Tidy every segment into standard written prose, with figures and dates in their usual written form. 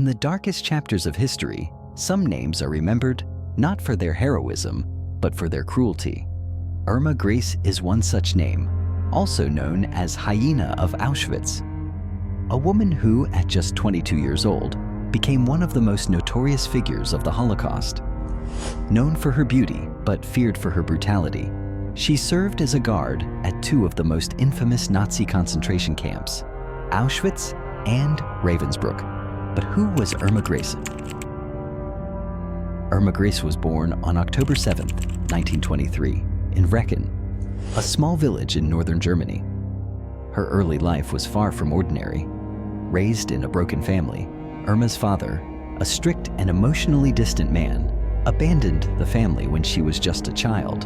In the darkest chapters of history, some names are remembered not for their heroism, but for their cruelty. Irma Grese is one such name, also known as Hyena of Auschwitz. A woman who, at just 22 years old, became one of the most notorious figures of the Holocaust. Known for her beauty, but feared for her brutality, she served as a guard at two of the most infamous Nazi concentration camps, Auschwitz and Ravensbrück. But who was Irma Grese? Irma Grese was born on October 7, 1923, in Recken, a small village in northern Germany. Her early life was far from ordinary. Raised in a broken family, Irma's father, a strict and emotionally distant man, abandoned the family when she was just a child.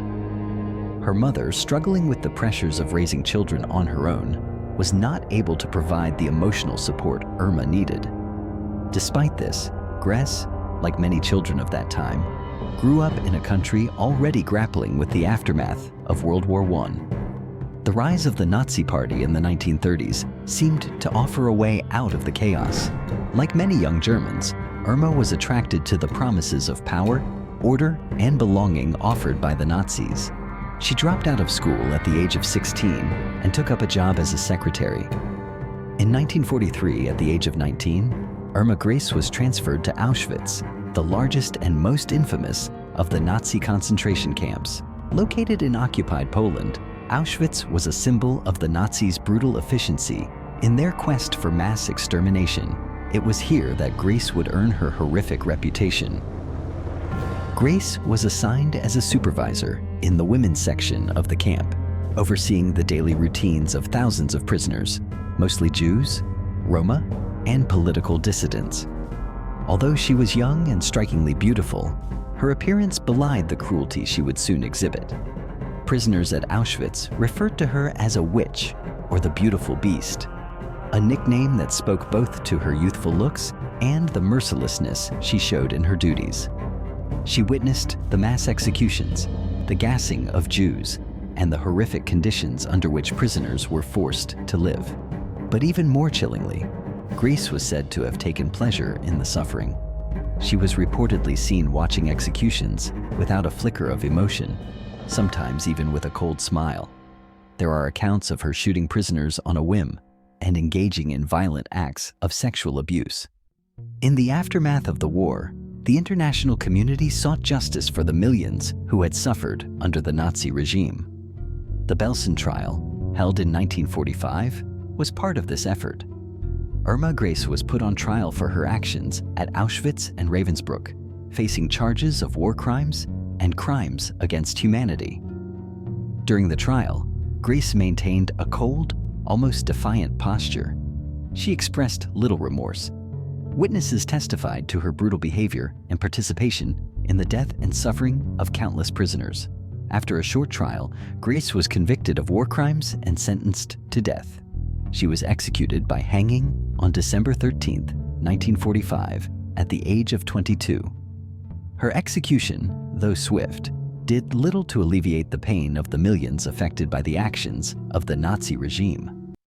Her mother, struggling with the pressures of raising children on her own, was not able to provide the emotional support Irma needed. Despite this, Grese, like many children of that time, grew up in a country already grappling with the aftermath of World War I. The rise of the Nazi Party in the 1930s seemed to offer a way out of the chaos. Like many young Germans, Irma was attracted to the promises of power, order, and belonging offered by the Nazis. She dropped out of school at the age of 16 and took up a job as a secretary. In 1943, at the age of 19, Irma Grese was transferred to Auschwitz, the largest and most infamous of the Nazi concentration camps. Located in occupied Poland, Auschwitz was a symbol of the Nazis' brutal efficiency in their quest for mass extermination. It was here that Grese would earn her horrific reputation. Grese was assigned as a supervisor in the women's section of the camp, overseeing the daily routines of thousands of prisoners, mostly Jews, Roma, and political dissidents. Although she was young and strikingly beautiful, her appearance belied the cruelty she would soon exhibit. Prisoners at Auschwitz referred to her as a witch or the beautiful beast, a nickname that spoke both to her youthful looks and the mercilessness she showed in her duties. She witnessed the mass executions, the gassing of Jews, and the horrific conditions under which prisoners were forced to live. But even more chillingly, Grese was said to have taken pleasure in the suffering. She was reportedly seen watching executions without a flicker of emotion, sometimes even with a cold smile. There are accounts of her shooting prisoners on a whim and engaging in violent acts of sexual abuse. In the aftermath of the war, the international community sought justice for the millions who had suffered under the Nazi regime. The Belsen trial, held in 1945, was part of this effort. Irma Grese was put on trial for her actions at Auschwitz and Ravensbrück, facing charges of war crimes and crimes against humanity. During the trial, Grese maintained a cold, almost defiant posture. She expressed little remorse. Witnesses testified to her brutal behavior and participation in the death and suffering of countless prisoners. After a short trial, Grese was convicted of war crimes and sentenced to death. She was executed by hanging on December 13, 1945, at the age of 22. Her execution, though swift, did little to alleviate the pain of the millions affected by the actions of the Nazi regime.